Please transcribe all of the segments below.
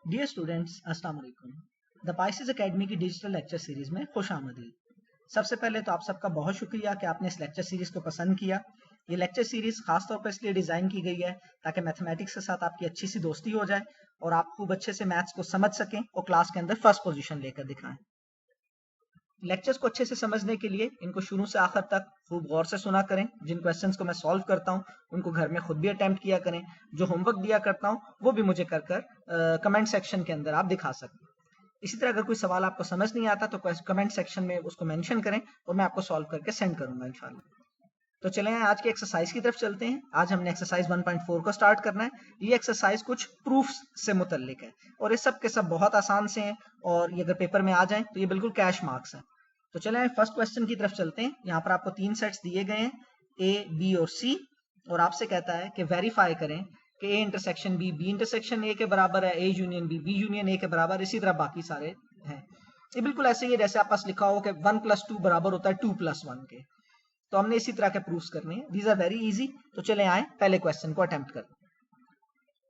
Dear students, अस्सलाम वालेकुम। The Pisces academy की डिजिटल लेक्चर सीरीज में खुश आमदीद। सबसे पहले तो आप सबका बहुत शुक्रिया कि आपने इस लेक्चर सीरीज को पसंद किया। ये लेक्चर सीरीज खास तौर पर इसलिए डिजाइन की गई है ताकि मैथमेटिक्स के साथ आपकी अच्छी सी दोस्ती हो जाए और आप खूब अच्छे से मैथ्स को समझ सकें और क्लास के अंदर फर्स्ट पोजीशन लेकर दिखाएं। लेक्चर्स को अच्छे से समझने के लिए इनको शुरू से आखिर तक खूब गौर से सुना करें। जिन क्वेश्चंस को मैं सॉल्व करता हूं उनको घर में खुद भी अटेम्प्ट किया करें। जो होमवर्क दिया करता हूं वो भी मुझे कर कमेंट सेक्शन के अंदर आप दिखा सकते हैं। इसी तरह अगर कोई सवाल आपको समझ नहीं आता तो कमेंट सेक्शन में उसको मेंशन करें और मैं आपको सॉल्व करके सेंड करूंगा इंशाल्लाह। तो चलें आज की एक्सरसाइज की तरफ चलते हैं। आज हमने एक्सरसाइज 1.4 को स्टार्ट करना है। ये एक्सरसाइज कुछ प्रूफ्स से मुतल्लिक है और ये सब के सब बहुत आसान से हैं और ये अगर पेपर में आ जाएं तो ये बिल्कुल कैश मार्क्स हैं। तो चलें फर्स्ट क्वेश्चन की तरफ चलते हैं। यहाँ पर आपको 3 सेट्स दिए गए हैं, ए, बी और सी, और आपसे कहता है कि वेरीफाई करें कि A intersection B intersection A के बराबर है, A union B union A के बराबर, इसी तरह बाकी सारे हैं। ये बिल्कुल ऐसे ही है जैसे आप पास लिखा हो कि 1 + 2 बराबर होता है 2 + 1 के। तो हमने इसी तरह के प्रूफ्स करने हैं। These are very easy. तो चले आए पहले क्वेश्चन को अटेम्प्ट करें।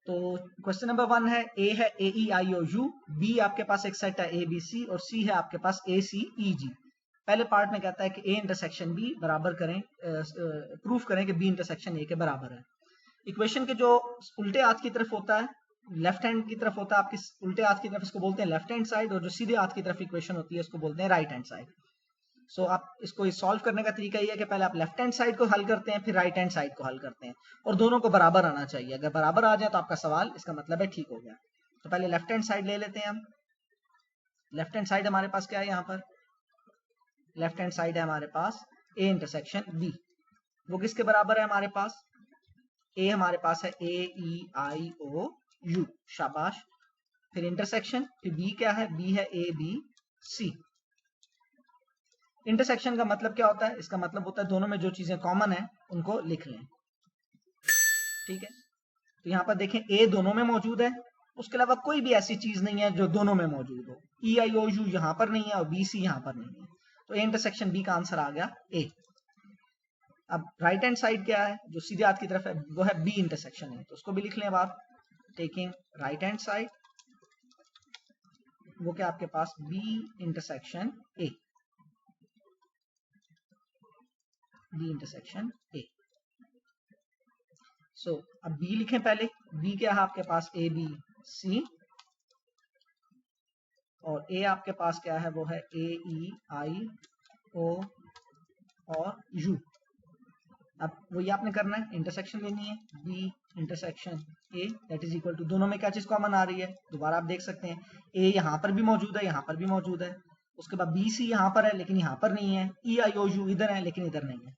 तो क्वेश्चन नंबर 1 है, ए है A E I O you, B आपके पास एक सेट है ए बी सी और सी है आपके पास ए सी ई जी। पहले पार्ट में कहता है कि ए इंटरसेक्शन बी बराबर करें, प्रूफ करें कि बी इंटरसेक्शन ए के बराबर है। इक्वेशन के जो उल्टे हाथ की तरफ होता है, लेफ्ट हैंड की तरफ होता है, आपके उल्टे हाथ की तरफ इसको बोलते हैं लेफ्ट हैंड साइड, और जो सीधे हाथ की तरफ इक्वेशन होती है इसको बोलते हैं राइट हैंड साइड। सो आप इसको सॉल्व करने का तरीका ये है कि पहले आप लेफ्ट हैंड साइड को हल करते हैं, फिर राइट हैंड साइड को हल करते हैं, और दोनों को बराबर आना चाहिए। अगर बराबर आ जाए तो आपका सवाल इसका मतलब है ठीक हो गया। तो पहले लेफ्ट हैंड साइड ले लेते हैं हम। लेफ्ट हैंड साइड हमारे पास क्या है, यहाँ पर लेफ्ट हैंड साइड है हमारे पास ए इंटरसेक्शन बी। वो किसके बराबर है हमारे पास, ए हमारे पास है A E I O you, शाबाश। फिर इंटरसेक्शन, फिर बी क्या है, बी है ए बी सी। इंटरसेक्शन का मतलब क्या होता है, इसका मतलब होता है दोनों में जो चीजें कॉमन है उनको लिख लें, ठीक है। तो यहाँ पर देखें ए दोनों में मौजूद है, उसके अलावा कोई भी ऐसी चीज नहीं है जो दोनों में मौजूद हो। ई आई ओ यू यहाँ पर नहीं है और बी सी यहाँ पर नहीं है, तो ए इंटरसेक्शन बी का आंसर आ गया ए। अब राइट हैंड साइड क्या है, जो सीधे हाथ की तरफ है, वो है बी इंटरसेक्शन है, तो उसको भी लिख लें अब आप। टेकिंग राइट हैंड साइड, वो क्या आपके पास B intersection A, B intersection A. So अब बी लिखें पहले। बी क्या है आपके पास ए बी सी, और ए आपके पास क्या है, वो है ए ई आई ओ और यू। अब वही आपने करना है, इंटरसेक्शन लेनी है, B intersection A that is equal to, दोनों में क्या चीज कॉमन आ रही है, दोबारा आप देख सकते हैं ए यहाँ पर भी मौजूद है, यहाँ पर भी मौजूद है। उसके बाद बी सी यहाँ पर है लेकिन यहाँ पर नहीं है, ई आई ओ यू इधर है लेकिन इधर नहीं है।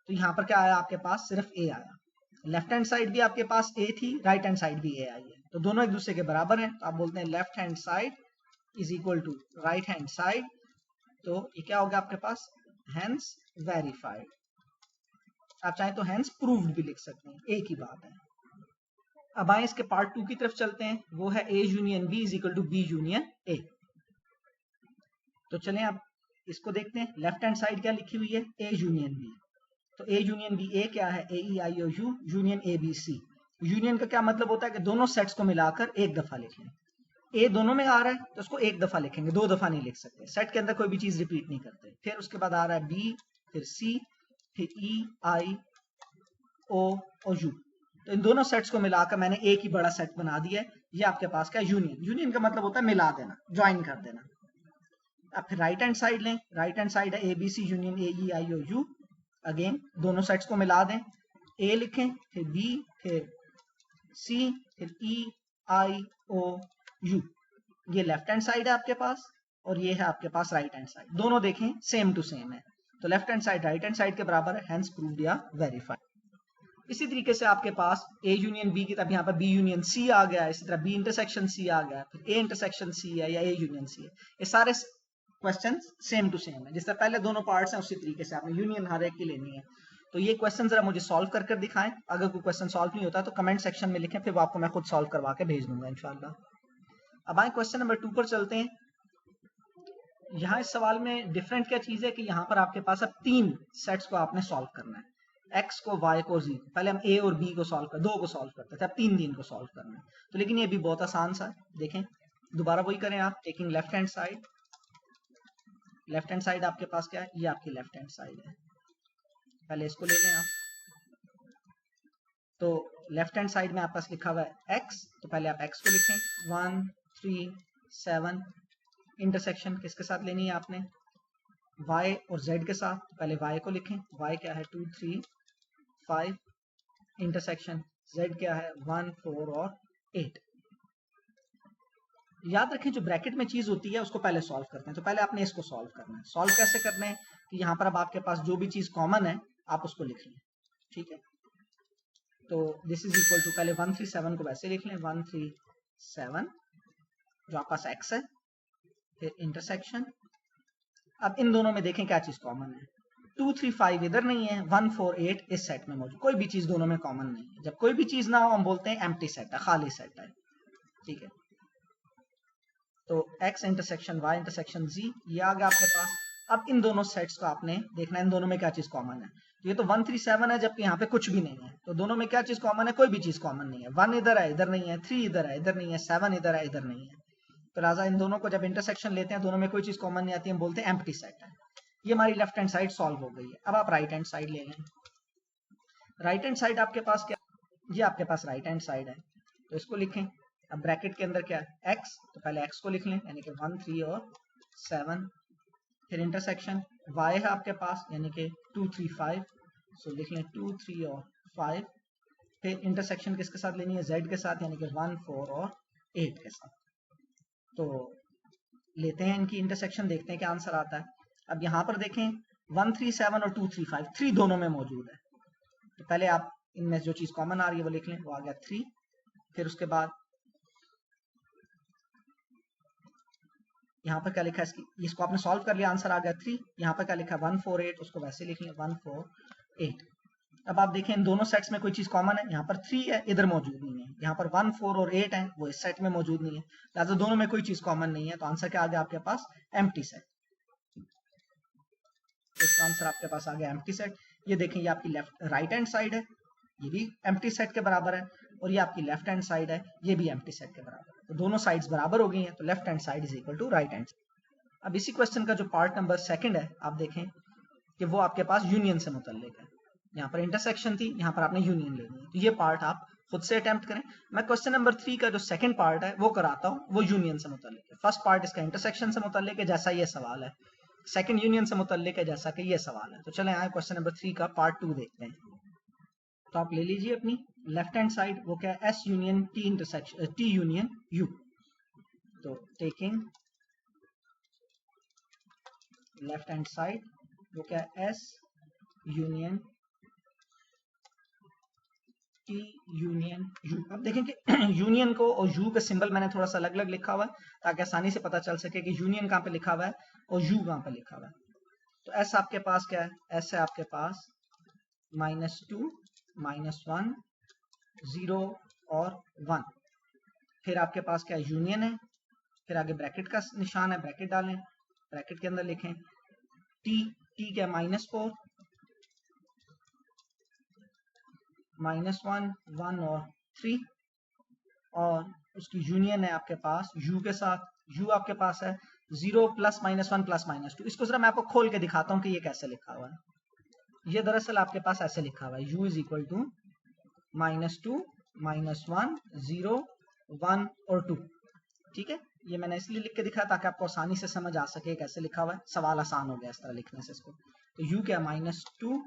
तो यहाँ पर क्या आया आपके पास, सिर्फ ए आया। लेफ्ट हैंड साइड भी आपके पास ए थी, राइट हैंड साइड भी ए आई है, तो दोनों एक दूसरे के बराबर हैं। तो आप बोलते हैं left hand side is equal to right hand side. तो ये क्या होगा आपके पास, हैंस वेरीफाइड। आप चाहें तो हैंस प्रूव्ड भी लिख सकते हैं, एक ही बात है। अब आए इसके पार्ट 2 की तरफ चलते हैं, वो है A union B is equal to B union A. तो चलें अब इसको देखते हैं। लेफ्ट हैंड साइड क्या लिखी हुई है, ए यूनियन बी। तो ए यूनियन बी, ए क्या है, A E I O U union A B C. Union का क्या मतलब होता है कि दोनों सेट्स को मिलाकर एक दफा लिख लें। ए दोनों में आ रहा है तो उसको एक दफा लिखेंगे, दो दफा नहीं लिख सकते। सेट के अंदर कोई भी चीज रिपीट नहीं करते। फिर उसके बाद आ रहा है बी, फिर सी, फिर ई आई ओ और यू। तो इन दोनों सेट्स को मिलाकर मैंने एक ही बड़ा सेट बना दिया है। ये आपके पास क्या, यूनियन। यूनियन का मतलब होता है मिला देना, ज्वाइन कर देना। अब फिर राइट हैंड साइड लें। राइट हैंड साइड है A B C union A E I O U. Again दोनों सेट्स को मिला दें, ए लिखें, फिर बी, फिर सी, फिर ई आई ओ यू। ये लेफ्ट हैंड साइड है आपके पास और ये है आपके पास राइट हैंड साइड। दोनों देखें सेम टू सेम है, तो left hand side right hand side के बराबर है, हेंस प्रूव्ड या वेरीफाइड। इसी तरीके से आपके पास ए यूनियन बी की तरफ यहाँ पर बी यूनियन सी आ गया, इसी तरह बी इंटरसेक्शन सी आ गया, फिर ए इंटरसेक्शन सी है या ए यूनियन सी है। ये सारे क्वेश्चन सेम टू सेम है, जिस तरह पहले दोनों पार्ट्स हैं उसी तरीके से आपने यूनियन हर एक की लेनी है। तो ये क्वेश्चन जरा मुझे सॉल्व कर दिखाएं। अगर कोई क्वेश्चन सॉल्व नहीं होता तो कमेंट सेक्शन में लिखें, फिर आपको मैं खुद सॉल्व करवा के भेज दूंगा इंशाल्लाह। अब आए क्वेश्चन नंबर 2 पर चलते हैं। यहाँ इस सवाल में डिफरेंट क्या चीज है कि यहाँ पर आपके पास अब 3 सेट्स को आपने सॉल्व करना है, एक्स को, वाई को, जी। पहले हम ए और बी को सॉल्व कर, 2 को सॉल्व करते थे, अब 3 को सॉल्व करना है। तो लेकिन ये भी बहुत आसान सा है। देखें दोबारा वही करें आप, taking left hand side. Left hand side आपके पास क्या है, ये आपकी लेफ्ट हैंड साइड है। पहले इसको ले लें आप। तो लेफ्ट हैंड साइड में आपके पास लिखा हुआ है x, तो पहले आप x को लिखें 1 3 7। इंटरसेक्शन किसके साथ लेनी है आपने, y और z के साथ। तो पहले y को लिखें, y क्या है 2 3 5। इंटरसेक्शन z क्या है 1 4 और 8। याद रखें जो ब्रैकेट में चीज होती है उसको पहले सॉल्व करते हैं। तो पहले आपने इसको सॉल्व करना है। सॉल्व कैसे करना है कि यहाँ पर अब आपके पास जो भी चीज कॉमन है आप उसको लिख लें, ठीक है। तो दिस इज इक्वल टू, पहले 137 को वैसे लिख लें 137 जो आपके पास x है, फिर इंटरसेक्शन। अब इन दोनों में देखें क्या चीज कॉमन है, 2 3 5 इधर नहीं है, 1 4 8 इस सेट में मौजूद, कोई भी चीज दोनों में कॉमन नहीं है। जब कोई भी चीज ना हो हम बोलते हैं एम्प्टी सेट है, खाली सेट है, ठीक है। तो x intersection y intersection z ये आ गया आपके पास। अब इन दोनों सेट्स को आपने देखना है इन दोनों में क्या चीज कॉमन है। तो ये तो 137 है जबकि यहाँ पे कुछ भी नहीं है, तो दोनों में क्या चीज कॉमन है, कोई भी चीज कॉमन नहीं है। 1 इधर है इधर नहीं है, 3 इधर है इधर नहीं है, 7 इधर है इधर नहीं है। तो राजा इन दोनों को जब इंटरसेक्शन लेते हैं दोनों में कोई चीज कॉमन नहीं आती, हम बोलते हैं एम्प्टी सेट है। ये हमारी लेफ्ट हैंड साइड सॉल्व हो गई है। अब आप राइट हैंड साइड ले लें। राइट हैंड साइड आपके पास क्या, ये आपके पास राइट हैंड साइड है, तो इसको लिखें। अब ब्रैकेट के अंदर क्या है x, तो पहले x को लिख लें यानी कि 1 3 और 7। फिर इंटरसेक्शन y है आपके पास यानी कि 2 3 5, सो लिख लें 2 3 और 5। फिर इंटरसेक्शन किसके साथ लेनी है, z के साथ यानी कि 1 4 और 8 के साथ। तो लेते हैं इनकी इंटरसेक्शन, देखते हैं क्या आंसर आता है। अब यहाँ पर देखें 1 3 7 और 2 3 5, 3 दोनों में मौजूद है। तो पहले आप इनमें जो चीज कॉमन आ रही है वो लिख लें, वो आ गया 3। फिर उसके बाद यहाँ पर क्या लिखा है इसकी, इसको आपने सॉल्व कर लिया, आंसर आ गया 3। यहाँ पर क्या लिखा है 1 4 8, उसको वैसे लिख लें 1 4 8। अब आप देखें इन दोनों सेट्स में कोई चीज कॉमन है, यहाँ पर 3 है इधर मौजूद नहीं है, यहाँ पर 1 4 और 8 है वो इस सेट में मौजूद नहीं है, लिहाजा दोनों में कोई चीज कॉमन नहीं है। तो आंसर क्या आ गया आपके पास, एम्प्टी सेट। तो इसका आंसर आपके पास आ गया एम्प्टी सेट। ये देखें ये आपकी लेफ्ट राइट हैंड साइड है, ये भी एम्प्टी सेट के बराबर है, और ये आपकी लेफ्ट हैंड साइड है, ये भी एम्प्टी सेट के बराबर है। तो दोनों साइड्स बराबर हो गई हैं, तो left hand side is equal to right hand. अब इसी क्वेश्चन का जो पार्ट नंबर 2 है आप देखें कि वो आपके पास यूनियन से मुतल्लिक है। यहाँ पर इंटरसेक्शन थी, यहाँ पर आपने यूनियन लेनी है, तो ये पार्ट आप खुद से अटेम्प्ट करें। मैं क्वेश्चन नंबर 3 का जो सेकंड पार्ट है वो कराता हूँ, वो यूनियन से मुतल्लिक है। फर्स्ट पार्ट इसका इंटरसेक्शन से मुतल्लिक है जैसा ये सवाल है, सेकंड यूनियन से मुतल्लिक है जैसा कि ये सवाल है। तो चले आए क्वेश्चन नंबर 3 का पार्ट 2 देखते हैं। तो आप ले लीजिए अपनी लेफ्ट हैंड साइड, वो क्या है S union T intersection T union you. तो टेकिंग लेफ्ट हैंड साइड वो क्या है S union T union you. अब देखें कि यूनियन को और यू पे सिंबल मैंने थोड़ा सा अलग अलग लिखा हुआ है ताकि आसानी से पता चल सके कि यूनियन कहाँ पे लिखा हुआ है और यू कहाँ पे लिखा हुआ है। तो एस आपके पास क्या है, एस है आपके पास -2 -1 0 और 1। फिर आपके पास क्या यूनियन है, फिर आगे ब्रैकेट का निशान है, ब्रैकेट डालें, ब्रैकेट के अंदर लिखें टी, टी क्या -4 -1 1 और 3, और उसकी यूनियन है आपके पास यू के साथ। यू आपके पास है 0 +-1 +-2। इसको जरा मैं आपको खोल के दिखाता हूँ कि ये कैसे लिखा हुआ है। ये दरअसल आपके पास ऐसे लिखा हुआ है u इज इक्वल टू -2 -1 0 1 और 2, ठीक है। ये मैंने इसलिए लिख के दिखाया ताकि आपको आसानी से समझ आ सके कैसे लिखा हुआ है, सवाल आसान हो गया इस तरह लिखने से इसको। तो u क्या -2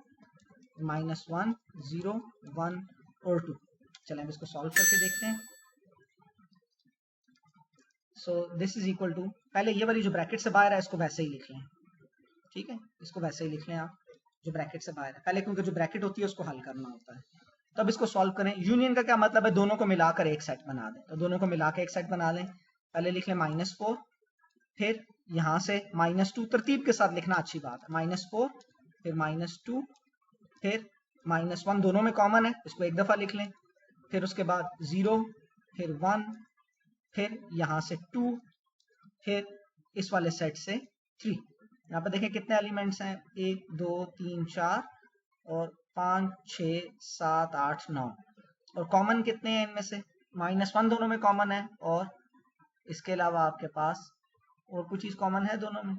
-1 0 1 और 2। चलें अब इसको सॉल्व करके देखते हैं। So this is equal to, पहले ये वाली जो ब्रैकेट से बाहर है इसको वैसे ही लिख लें, ठीक है, इसको वैसे ही लिख लें आप जो ब्रैकेट से बाहर है पहले, क्योंकि जो ब्रैकेट होती है उसको हल करना होता है। तो अब इसको सॉल्व करें। यूनियन का क्या मतलब है, दोनों को मिलाकर एक सेट बना दें। तो दोनों को मिलाकर एक सेट बना लें, पहले लिख लें -4, फिर यहाँ से -2 तरतीब के साथ लिखना अच्छी बात है, -4 फिर -2 फिर -1, दोनों में कॉमन है इसको एक दफा लिख लें, फिर उसके बाद 0 फिर 1 फिर यहाँ से 2 फिर इस वाले सेट से 3। यहाँ पर देखें कितने एलिमेंट्स हैं, 1 2 3 4 और 5 6 7 8 9, और कॉमन कितने हैं इनमें से, -1 दोनों में कॉमन है और इसके अलावा आपके पास और कुछ चीज कॉमन है दोनों में,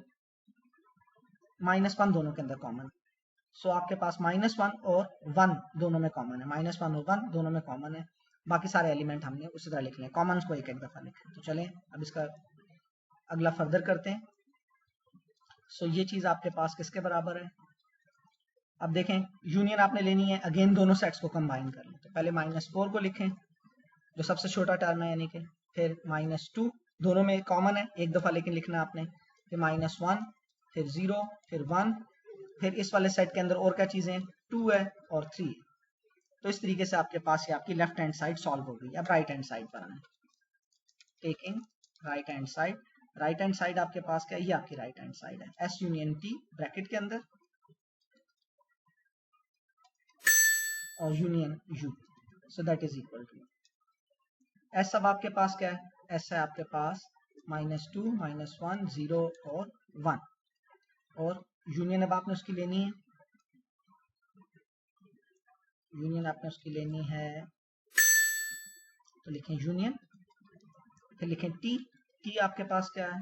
-1 दोनों के अंदर कॉमन। सो आपके पास -1 और 1 दोनों में कॉमन है, -1 और 1 दोनों में कॉमन है। बाकी सारे एलिमेंट हमने उसी तरह लिख लिए, कॉमन को एक एक दफा लिखें। तो चलें अब इसका अगला फर्दर करते हैं। सो ये चीज आपके पास किसके बराबर है, अब देखें यूनियन आपने लेनी है, अगेन दोनों सेट्स को कंबाइन कर लें। तो पहले -4 को लिखें जो सबसे छोटा टर्म है यानी कि, फिर -2 दोनों में कॉमन है एक दफा लेकिन लिखना आपने, फिर -1, फिर 0, फिर 1, फिर इस वाले सेट के अंदर और क्या चीजें हैं, 2 है और 3 है। तो इस तरीके से आपके पास ये आपकी लेफ्ट हैंड साइड सॉल्व हो गई। अब राइट हैंड साइड पर आए, taking right hand side. Right hand side आपके पास क्या है, ये आपकी राइट हैंड साइड है, S यूनियन T ब्रैकेट के अंदर और union U, so that is equal to S। अब आपके पास क्या है, S है आपके पास -2, -1, 0 और 1, और यूनियन अब आपने उसकी लेनी है, यूनियन आपने उसकी लेनी है तो लिखें यूनियन, फिर लिखें T। T आपके पास क्या है,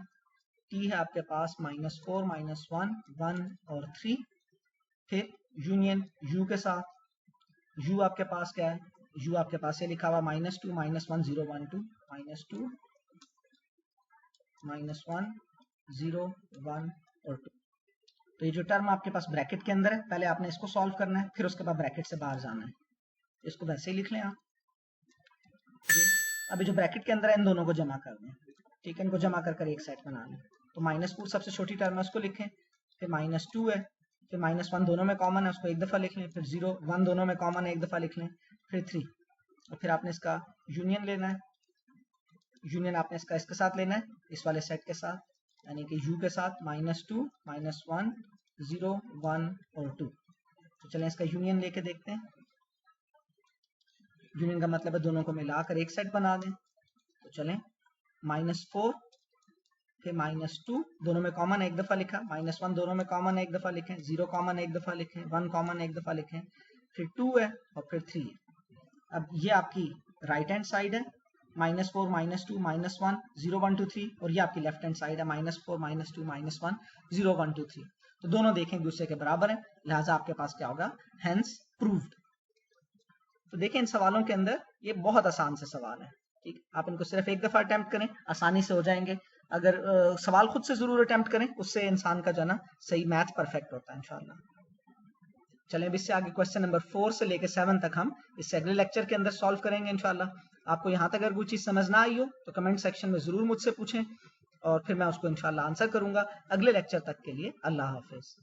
T है आपके पास -4, -1, 1 और 3, फिर यूनियन U के साथ, U आपके पास क्या है, U आपके पास ये लिखा हुआ -2, -1, 0, 1, 2, -2, -1, 0, 1 और 2। तो ये जो टर्म आपके पास ब्रैकेट के अंदर है, पहले आपने इसको सॉल्व करना है, फिर उसके बाद ब्रैकेट से बाहर जाना है। इसको वैसे ही लिख लें आप। अभी जो ब्रैकेट के अंदर है इन दोनों को जमा कर दें, ठीक है, इनको जमा कर एक सेट बना लें। तो -4 सबसे छोटी टर्म है उसको लिखें, फिर -2 है, फिर -1 दोनों में कॉमन है उसको एक दफा लिख लें, फिर 0, 1 दोनों में कॉमन है एक दफा लिख लें, फिर 3, और फिर आपने इसका यूनियन लेना है। यूनियन आपने इसका इसके साथ लेना है, इस वाले सेट के साथ, यानी कि U के साथ -2, -1, 0, 1 और 2। तो चलें इसका यूनियन लेके देखते हैं। यूनियन का मतलब है दोनों को मिलाकर एक सेट बना दें। तो चलें -4 फिर -2 दोनों में कॉमन एक दफा लिखा, -1 दोनों में कॉमन एक दफा लिखें, 0 कॉमन एक दफा लिखें, 1 कॉमन एक दफा लिखें, फिर 2 है और फिर 3 है। अब ये आपकी राइट हैंड साइड है, -4, -2, -1, 0, 1, 2, 3, और ये आपकी लेफ्ट हैंड साइड है, -4, -2, -1, 0, 1, 2, 3। तो दोनों देखें एक दूसरे के बराबर है, लिहाजा आपके पास क्या होगा, हेंस प्रूव्ड। तो देखें इन सवालों के अंदर ये बहुत आसान से सवाल है, ठीक, आप इनको सिर्फ एक दफा अटेम्प्ट करें, आसानी से हो जाएंगे। अगर सवाल खुद से जरूर अटेम्प्ट करें, उससे इंसान का जो ना सही मैथ परफेक्ट होता है इंशाल्लाह। चलें अब इससे आगे क्वेश्चन नंबर 4 से लेकर 7 तक हम इस अगले लेक्चर के अंदर सॉल्व करेंगे इंशाल्लाह। आपको यहाँ तक अगर कोई चीज समझ ना आई हो तो कमेंट सेक्शन में जरूर मुझसे पूछें और फिर मैं उसको इंशाल्लाह आंसर करूंगा। अगले लेक्चर तक के लिए अल्लाह हाफिज।